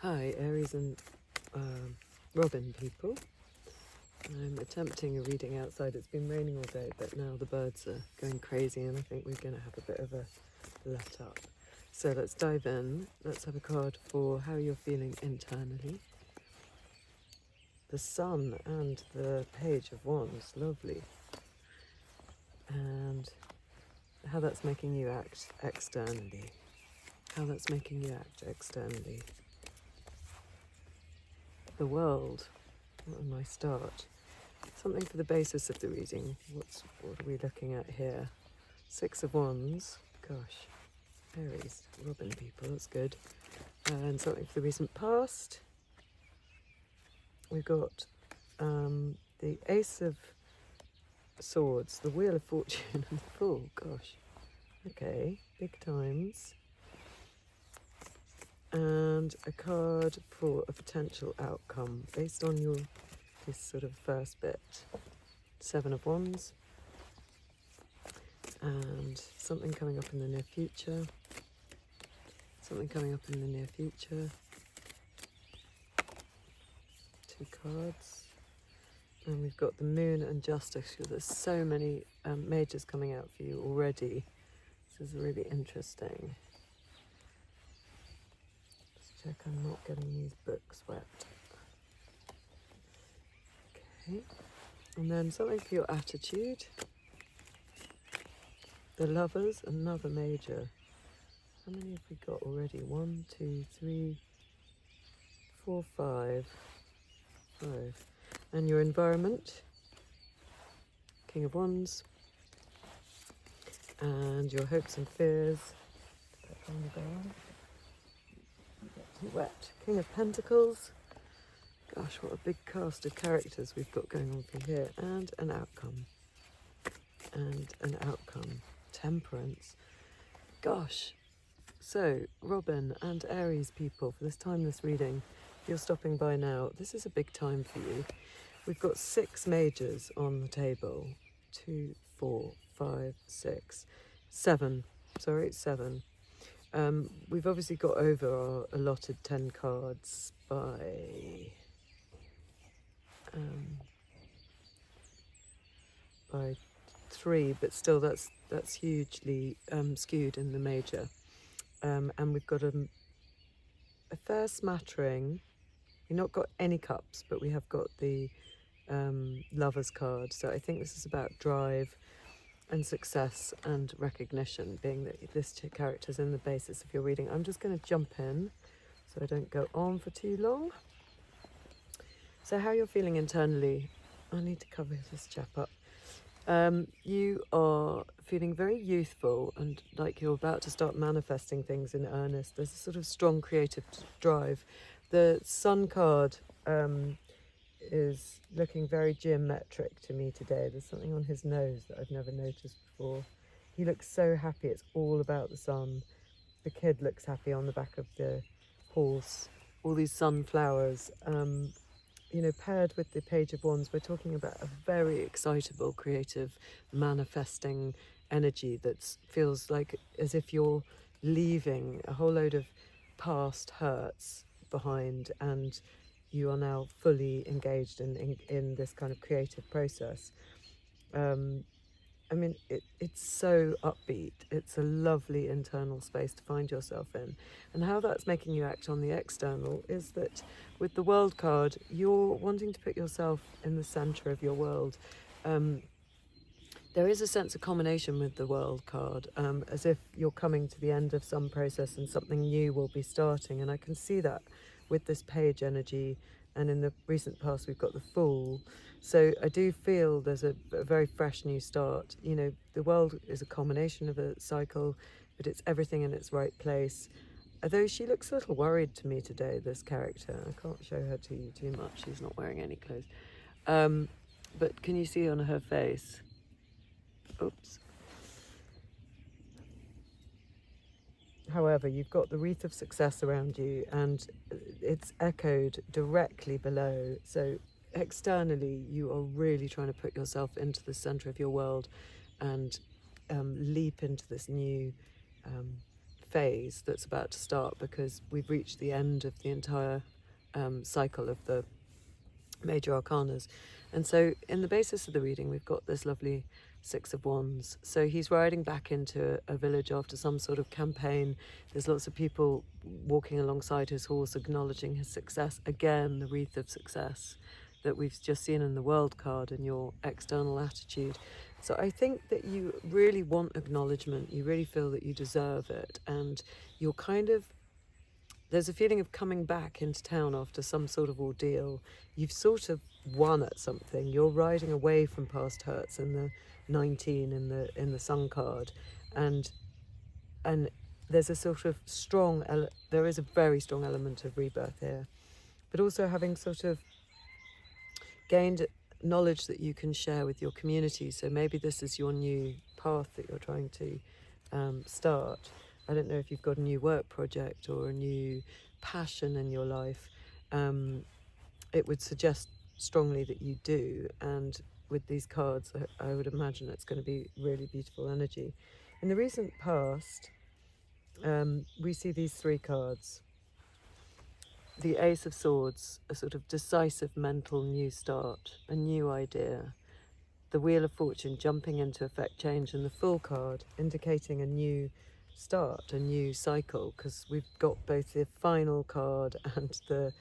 Hi, Aries and Robin people. I'm attempting a reading outside. It's been raining all day, but now the birds are going crazy and I think we're going to have a bit of a let up. So let's dive in. Let's have a card for how you're feeling internally. The Sun and the Page of Wands, lovely. And how that's making you act externally. How that's making you act externally. The World. What a nice start. Something for the basis of the reading. What are we looking at here? Six of Wands. Gosh. Aries, Robin people, that's good. And something for the recent past. We've got the Ace of Swords, the Wheel of Fortune, and the Fool. Gosh. Okay, big times. And a card for a potential outcome based on this sort of first bit. Seven of Wands. And something coming up in the near future. Something coming up in the near future. Two cards. And we've got the Moon and Justice. There's so many majors coming out for you already. This is really interesting. Just check I'm not getting these books wet. Okay. And then something for your attitude. The Lovers, another major. How many have we got already? 1, 2, 3, 4, 5. 5. And your environment. King of Wands. And your hopes and fears. Too wet. King of Pentacles. Gosh, what a big cast of characters we've got going on for here. And an outcome. And an outcome. Temperance. Gosh. So, Robin and Aries people, for this timeless reading, if you're stopping by now, this is a big time for you. We've got 6 majors on the table. 2, 4, 5, 6, 7. Sorry, 7. We've obviously got over our allotted 10 cards by 3, but still that's hugely skewed in the major. And we've got a fair smattering. We've not got any cups, but we have got the Lovers card. So I think this is about drive and success and recognition, being that this character's in the basis of your reading. I'm just going to jump in so I don't go on for too long. So how you're feeling internally, I need to cover this chap up. You are feeling very youthful and like you're about to start manifesting things in earnest. There's a sort of strong creative drive. The Sun card is looking very geometric to me today. There's something on his nose that I've never noticed before. He looks so happy. It's all about the sun. The kid looks happy on the back of the horse. All these sunflowers. You know, paired with the Page of Wands, we're talking about a very excitable, creative, manifesting energy that feels like as if you're leaving a whole load of past hurts behind and you are now fully engaged in this kind of creative process. I mean, it's so upbeat. It's a lovely internal space to find yourself in. And how that's making you act on the external is that with the World card, you're wanting to put yourself in the centre of your world. There is a sense of combination with the World card, as if you're coming to the end of some process and something new will be starting. And I can see that with this page energy. And in the recent past, we've got the Fool. So I do feel there's a very fresh new start. You know, the World is a combination of a cycle, but it's everything in its right place. Although she looks a little worried to me today, this character. I can't show her to you too much. She's not wearing any clothes. But can you see on her face? Oops. However, you've got the wreath of success around you and it's echoed directly below. So externally, you are really trying to put yourself into the centre of your world and leap into this new phase that's about to start, because we've reached the end of the entire cycle of the major arcanas. And so in the basis of the reading, we've got this lovely Six of Wands. So he's riding back into a village after some sort of campaign. There's lots of people walking alongside his horse, acknowledging his success. Again, the wreath of success that we've just seen in the World card and your external attitude. So I think that you really want acknowledgement. You really feel that you deserve it. And you're kind of, there's a feeling of coming back into town after some sort of ordeal. You've sort of won at something. You're riding away from past hurts in the 19 in the Sun card, and there's a sort of there is a very strong element of rebirth here, but also having sort of gained knowledge that you can share with your community. So maybe this is your new path that you're trying to start. I don't know if you've got a new work project or a new passion in your life. It would suggest strongly that you do, and with these cards I would imagine it's going to be really beautiful energy. In the recent past, we see these three cards. The Ace of Swords, a sort of decisive mental new start, a new idea. The Wheel of Fortune jumping into effect change, and the Fool card indicating a new start, a new cycle, because we've got both the final card and the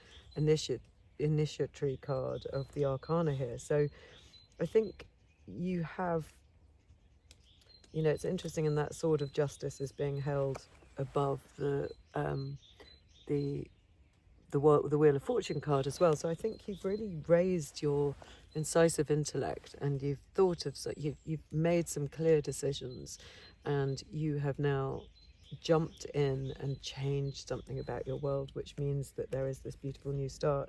initiatory card of the Arcana here. So I think you have, you know, it's interesting, in that Sword of Justice is being held above the Wheel of Fortune card as well. So I think you've really raised your incisive intellect, and you've thought of, you've made some clear decisions, and you have now jumped in and changed something about your world, which means that there is this beautiful new start.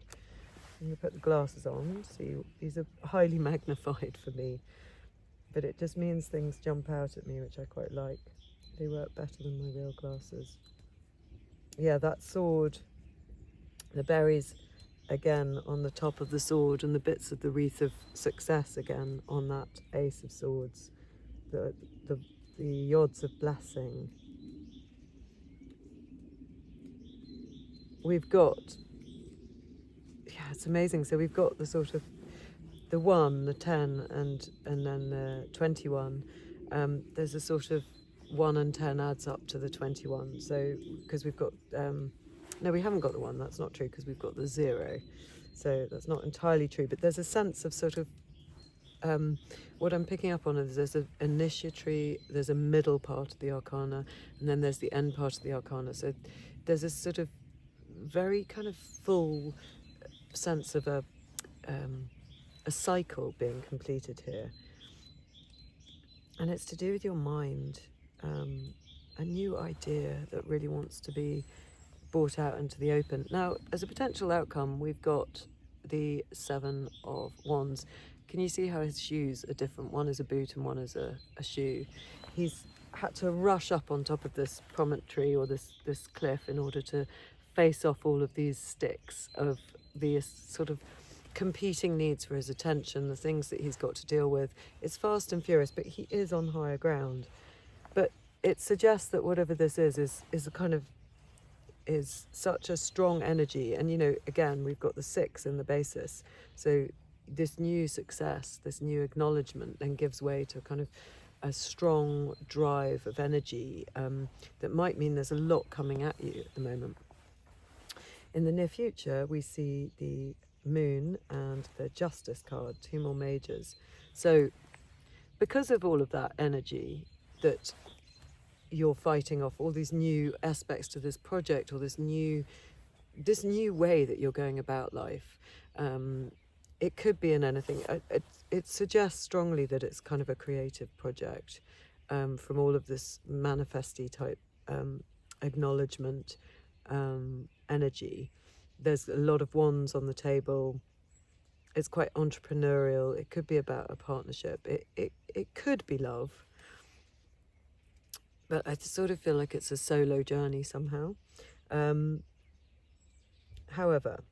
I'm going to put the glasses on. See, these are highly magnified for me, but it just means things jump out at me, which I quite like. They work better than my real glasses. Yeah, that sword, the berries again on the top of the sword, and the bits of the wreath of success again on that Ace of Swords, the yods of blessing. We've got, yeah, it's amazing. So we've got the sort of the 1, the 10, and then the 21. There's a sort of 1 and 10 adds up to the 21. So because we've got no, we haven't got the 1. That's not true, because we've got the 0. So that's not entirely true. But there's a sense of sort of what I'm picking up on is there's an initiatory, there's a middle part of the Arcana, and then there's the end part of the Arcana. So there's a sort of very kind of full sense of a cycle being completed here, and it's to do with your mind, a new idea that really wants to be brought out into the open. Now, as a potential outcome, we've got the 7 of Wands. Can you see how his shoes are different? One is a boot and one is a shoe. He's had to rush up on top of this promontory or this cliff in order to face off all of these sticks of the sort of competing needs for his attention, the things that he's got to deal with. It's fast and furious, but he is on higher ground. But it suggests that whatever this is a kind of, is such a strong energy. And, you know, again, we've got the 6 in the basis. So this new success, this new acknowledgement then gives way to kind of a strong drive of energy that might mean there's a lot coming at you at the moment. In the near future, we see the Moon and the Justice card, 2 more majors. So because of all of that energy that you're fighting off, all these new aspects to this project, or this new way that you're going about life, it could be in anything. It suggests strongly that it's kind of a creative project, from all of this manifesty type acknowledgement energy. There's a lot of wands on the table. It's quite entrepreneurial. It could be about a partnership. It could be love. But I sort of feel like it's a solo journey somehow. However,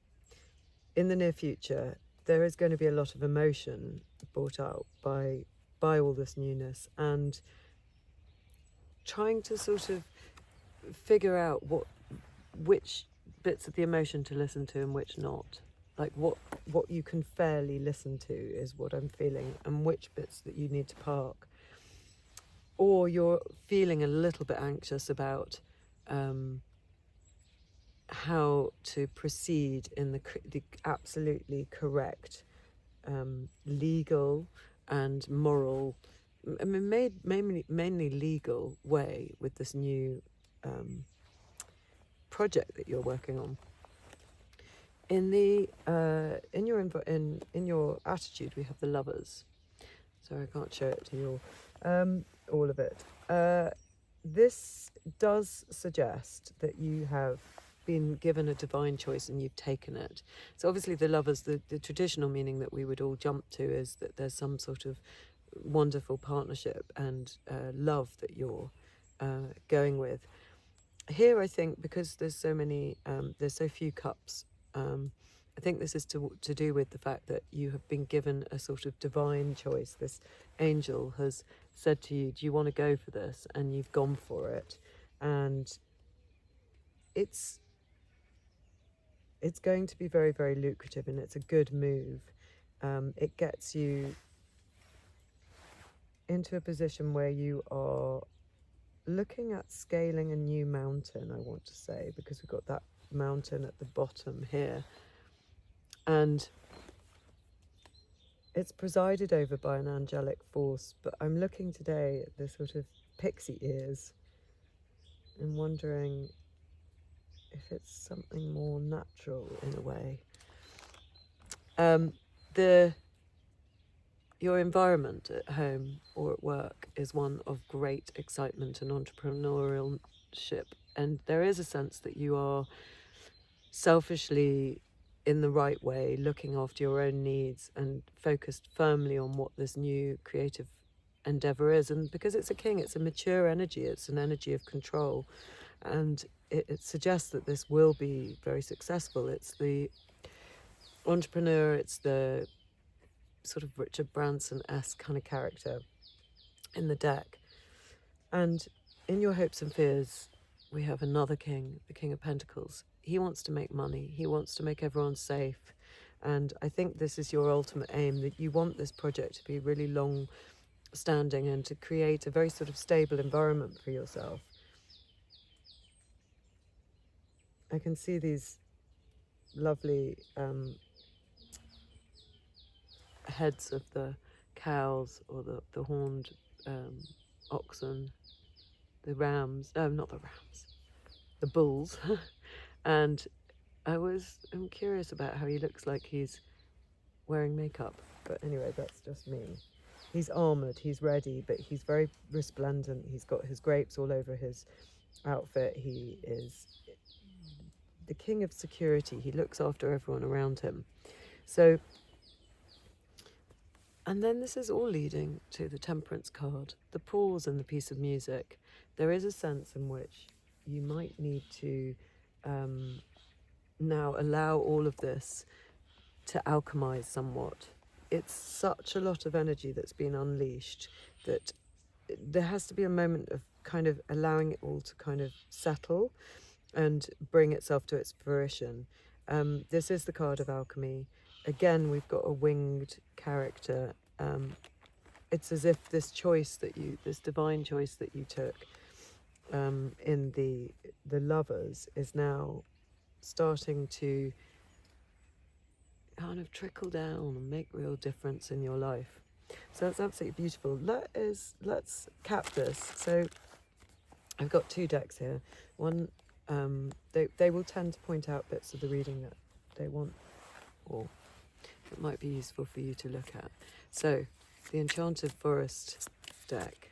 in the near future, there is going to be a lot of emotion brought out by all this newness, and trying to sort of figure out which bits of the emotion to listen to and which not. Like what you can fairly listen to is what I'm feeling, and which bits that you need to park. Or you're feeling a little bit anxious about how to proceed in the absolutely correct legal and moral, I mean, mainly legal way with this new project that you're working on. In your attitude, we have the Lovers. Sorry, I can't show it to you all of it. This does suggest that you have been given a divine choice and you've taken it. So obviously the Lovers, the traditional meaning that we would all jump to is that there's some sort of wonderful partnership and love that you're going with. Here, I think, because there's so few cups, I think this is to do with the fact that you have been given a sort of divine choice. This angel has said to you, do you want to go for this? And you've gone for it. And it's going to be very, very lucrative, and it's a good move. It gets you into a position where you are looking at scaling a new mountain, I want to say, because we've got that mountain at the bottom here. And it's presided over by an angelic force, but I'm looking today at the sort of pixie ears and wondering if it's something more natural in a way. Your environment at home or at work is one of great excitement and entrepreneurship, and there is a sense that you are selfishly in the right way, looking after your own needs and focused firmly on what this new creative endeavor is. And because it's a king, it's a mature energy, it's an energy of control, and it suggests that this will be very successful. It's the entrepreneur, it's the sort of Richard Branson-esque kind of character in the deck. And in your hopes and fears, we have another king, the King of Pentacles. He wants to make money. He wants to make everyone safe. And I think this is your ultimate aim, that you want this project to be really long-standing and to create a very sort of stable environment for yourself. I can see these lovely heads of the cows or the horned oxen, the rams, not the rams, the bulls. And I'm curious about how he looks like he's wearing makeup. But anyway, that's just me. He's armoured, he's ready, but he's very resplendent. He's got his grapes all over his outfit. He is the king of security. He looks after everyone around him. So, and then this is all leading to the Temperance card, the pause and the piece of music. There is a sense in which you might need to now allow all of this to alchemize somewhat. It's such a lot of energy that's been unleashed that there has to be a moment of kind of allowing it all to kind of settle and bring itself to its fruition. This is the card of alchemy. Again, we've got a winged character. It's as if this divine choice that you took in the Lovers is now starting to kind of trickle down and make real difference in your life. So that's absolutely beautiful. Let's cap this. So I've got two decks here. One, they will tend to point out bits of the reading that they want, or it might be useful for you to look at. So the Enchanted Forest deck.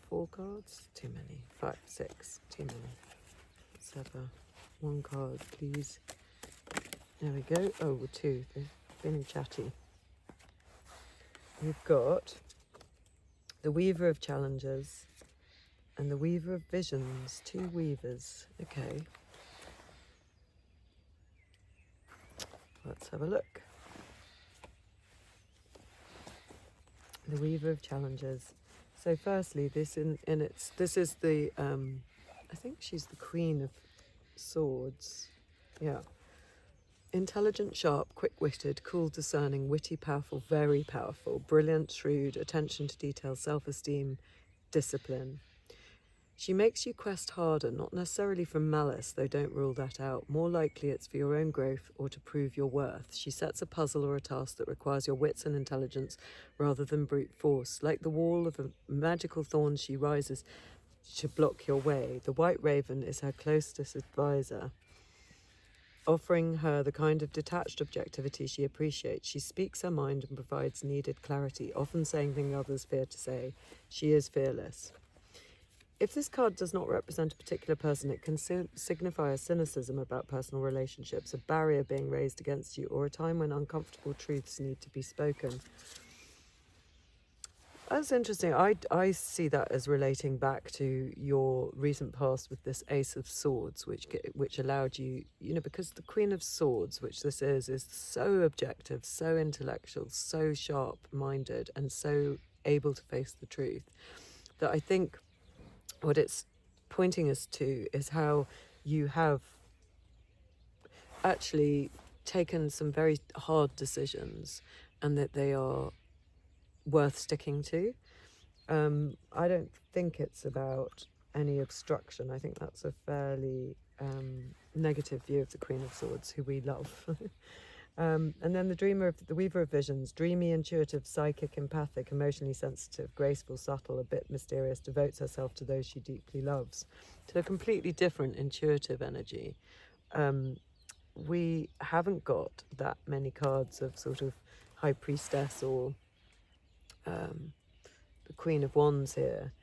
4 cards, too many. 5, 6, too many. Let's have one card, please. There we go. Oh, 2. They're feeling chatty. We've got the Weaver of Challenges and the Weaver of Visions. 2 weavers. Okay. Let's have a look. The Weaver of Challenges So firstly, this this is the I think she's the Queen of Swords. Yeah. Intelligent, sharp, quick-witted, cool, discerning, witty, powerful, very powerful, brilliant, shrewd, attention to detail, self-esteem, discipline. She makes you quest harder, not necessarily from malice, though don't rule that out. More likely it's for your own growth or to prove your worth. She sets a puzzle or a task that requires your wits and intelligence rather than brute force. Like the wall of a magical thorn, she rises to block your way. The White Raven is her closest advisor, offering her the kind of detached objectivity she appreciates. She speaks her mind and provides needed clarity, often saying things others fear to say. She is fearless. If this card does not represent a particular person, it can signify a cynicism about personal relationships, a barrier being raised against you, or a time when uncomfortable truths need to be spoken. That's interesting. I see that as relating back to your recent past with this Ace of Swords, which allowed you, because the Queen of Swords, which this is so objective, so intellectual, so sharp-minded, and so able to face the truth, that I think what it's pointing us to is how you have actually taken some very hard decisions and that they are worth sticking to. I don't think it's about any obstruction. I think that's a fairly negative view of the Queen of Swords, who we love. And then the Weaver of Visions, dreamy, intuitive, psychic, empathic, emotionally sensitive, graceful, subtle, a bit mysterious, devotes herself to those she deeply loves. So a completely different intuitive energy. We haven't got that many cards of sort of High Priestess or the Queen of Wands here.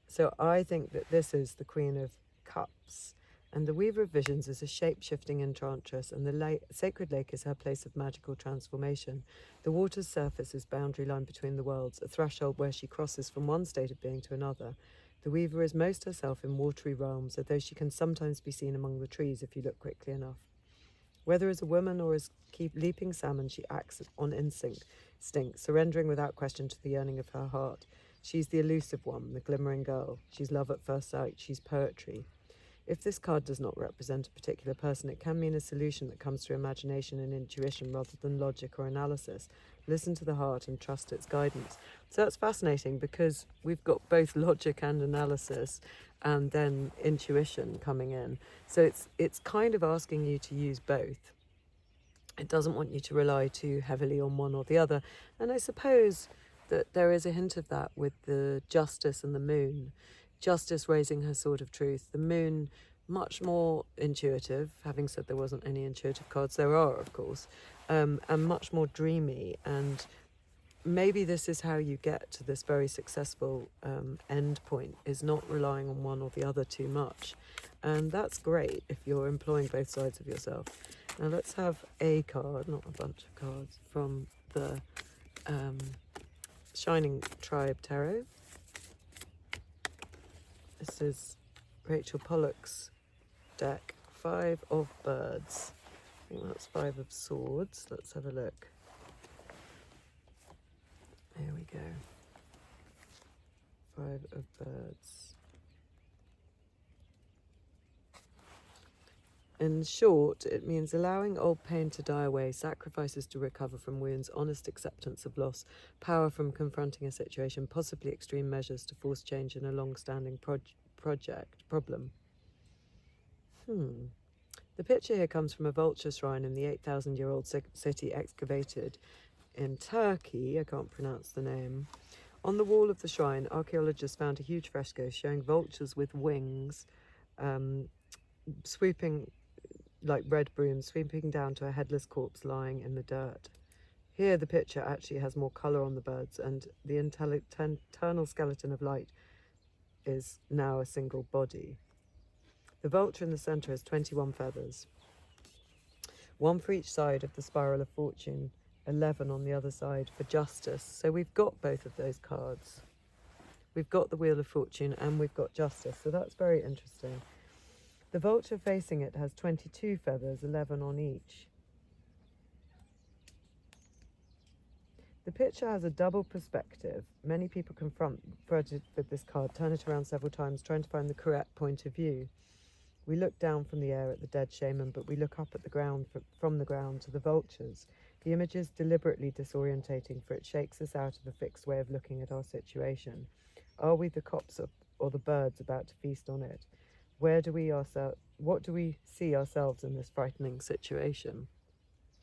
So I think that this is the Queen of Cups. And the Weaver of Visions is a shape-shifting enchantress, and the sacred lake is her place of magical transformation. The water's surface is boundary line between the worlds, a threshold where she crosses from one state of being to another. The Weaver is most herself in watery realms, although she can sometimes be seen among the trees if you look quickly enough. Whether as a woman or as leaping salmon, she acts on instinct, surrendering without question to the yearning of her heart. She's the elusive one, the glimmering girl. She's love at first sight. She's poetry. If this card does not represent a particular person, it can mean a solution that comes through imagination and intuition rather than logic or analysis. Listen to the heart and trust its guidance. So that's fascinating because we've got both logic and analysis and then intuition coming in. So it's kind of asking you to use both. It doesn't want you to rely too heavily on one or the other. And I suppose that there is a hint of that with the Justice and the Moon. Justice raising her sword of truth. The Moon, much more intuitive, having said there wasn't any intuitive cards. There are, of course, and much more dreamy. And maybe this is how you get to this very successful end point, is not relying on one or the other too much. And that's great if you're employing both sides of yourself. Now let's have a card, not a bunch of cards, from the Shining Tribe Tarot. This is Rachel Pollock's deck, 5 of Birds. I think that's 5 of Swords. Let's have a look. Here we go. 5 of Birds. In short, it means allowing old pain to die away, sacrifices to recover from wounds, honest acceptance of loss, power from confronting a situation, possibly extreme measures to force change in a long-standing problem. The picture here comes from a vulture shrine in the 8,000-year-old city excavated in Turkey. I can't pronounce the name. On the wall of the shrine, archaeologists found a huge fresco showing vultures with wings, swooping like red brooms, sweeping down to a headless corpse lying in the dirt. Here the picture actually has more colour on the birds, and the internal skeleton of light is now a single body. The vulture in the centre has 21 feathers, 1 for each side of the spiral of fortune, 11 on the other side for justice. So we've got both of those cards. We've got the Wheel of Fortune and we've got justice, so that's very interesting. The vulture facing it has 22 feathers, 11 on each. The picture has a double perspective. Many people confronted with this card, turn it around several times, trying to find the correct point of view. We look down from the air at the dead shaman, but we look up at the ground from the ground to the vultures. The image is deliberately disorientating, for it shakes us out of a fixed way of looking at our situation. Are we the cops or the birds about to feast on it? What do we see ourselves in this frightening situation?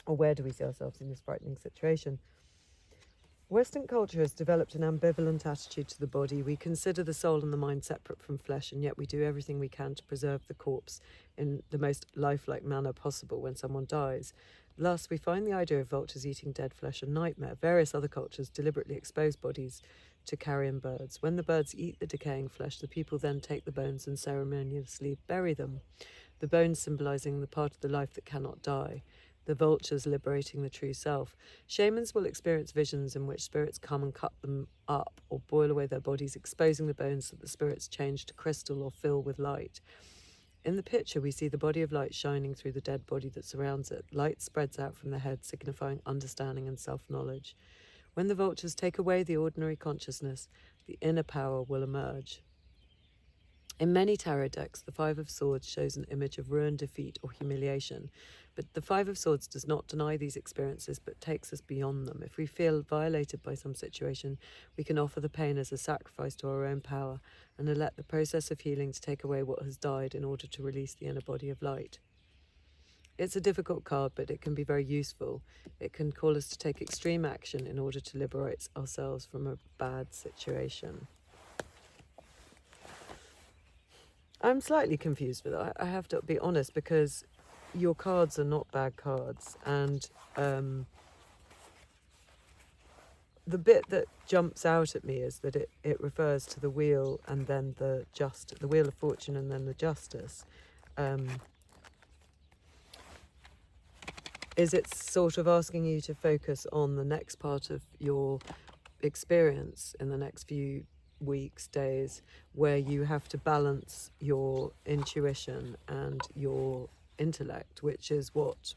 Or where do we see ourselves in this frightening situation? Western culture has developed an ambivalent attitude to the body. We consider the soul and the mind separate from flesh, and yet we do everything we can to preserve the corpse in the most lifelike manner possible when someone dies. Thus, we find the idea of vultures eating dead flesh a nightmare. Various other cultures deliberately expose bodies to carrion birds. When the birds eat the decaying flesh, the people then take the bones and ceremoniously bury them, the bones symbolizing the part of the life that cannot die, the vultures liberating the true self. Shamans will experience visions in which spirits come and cut them up or boil away their bodies, exposing the bones so that the spirits change to crystal or fill with light. In the picture, we see the body of light shining through the dead body that surrounds it. Light spreads out from the head, signifying understanding and self-knowledge. When the vultures take away the ordinary consciousness, the inner power will emerge. In many tarot decks, the Five of Swords shows an image of ruin, defeat, or humiliation. But the Five of Swords does not deny these experiences, but takes us beyond them. If we feel violated by some situation, we can offer the pain as a sacrifice to our own power and let the process of healing to take away what has died in order to release the inner body of light. It's a difficult card, but it can be very useful. It can call us to take extreme action in order to liberate ourselves from a bad situation. I'm slightly confused with that. I have to be honest, because your cards are not bad cards, and the bit that jumps out at me is that it refers to the wheel and then the wheel of fortune and then the justice. Is it sort of asking you to focus on the next part of your experience in the next few weeks, days, where you have to balance your intuition and your intellect, which is what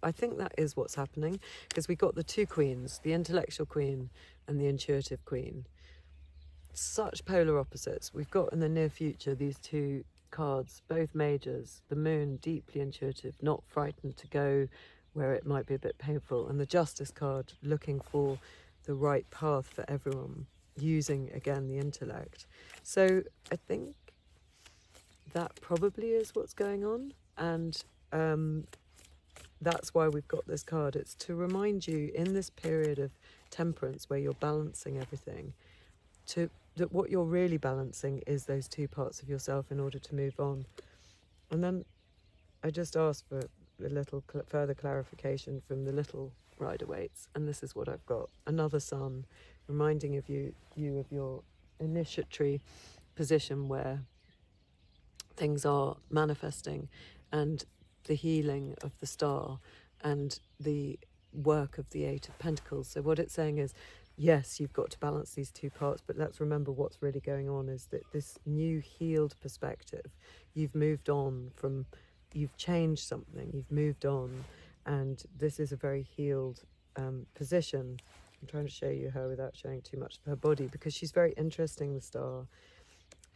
I think that is what's happening, because we got the two queens, the intellectual queen and the intuitive queen. Such polar opposites. We've got in the near future these two cards, both majors. The moon, deeply intuitive, not frightened to go where it might be a bit painful, and the justice card, looking for the right path for everyone, using again the intellect. So I think that probably is what's going on, and that's why we've got this card. It's to remind you in this period of temperance where you're balancing everything, that what you're really balancing is those two parts of yourself in order to move on. And then I just asked for a little further clarification from the little Rider Waites, and this is what I've got. Another sun, reminding of you of your initiatory position where things are manifesting, and the healing of the star, and the work of the Eight of Pentacles. So what it's saying is, yes, you've got to balance these two parts, but let's remember what's really going on is that this new healed perspective, you've moved on from, you've changed something, you've moved on, and this is a very healed position. I'm trying to show you her without showing too much of her body, because she's very interesting, the star.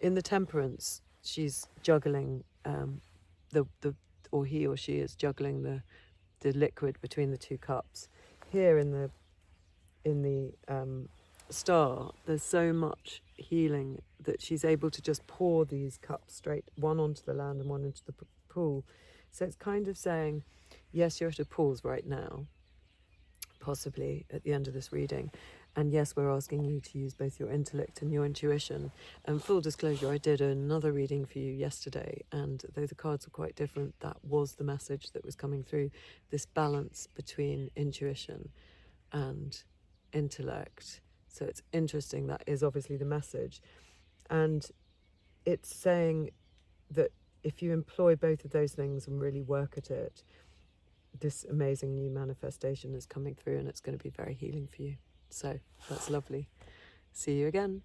In the temperance, she's juggling or he or she is juggling the liquid between the two cups. Here in the star, there's so much healing that she's able to just pour these cups straight, one onto the land and one into the pool. So it's kind of saying, yes, you're at a pause right now, possibly at the end of this reading, and yes, we're asking you to use both your intellect and your intuition. And full disclosure, I did another reading for you yesterday, and though the cards were quite different, that was the message that was coming through, this balance between intuition and intellect. So it's interesting, that is obviously the message. And it's saying that if you employ both of those things and really work at it, this amazing new manifestation is coming through, and it's going to be very healing for you. So that's lovely. See you again.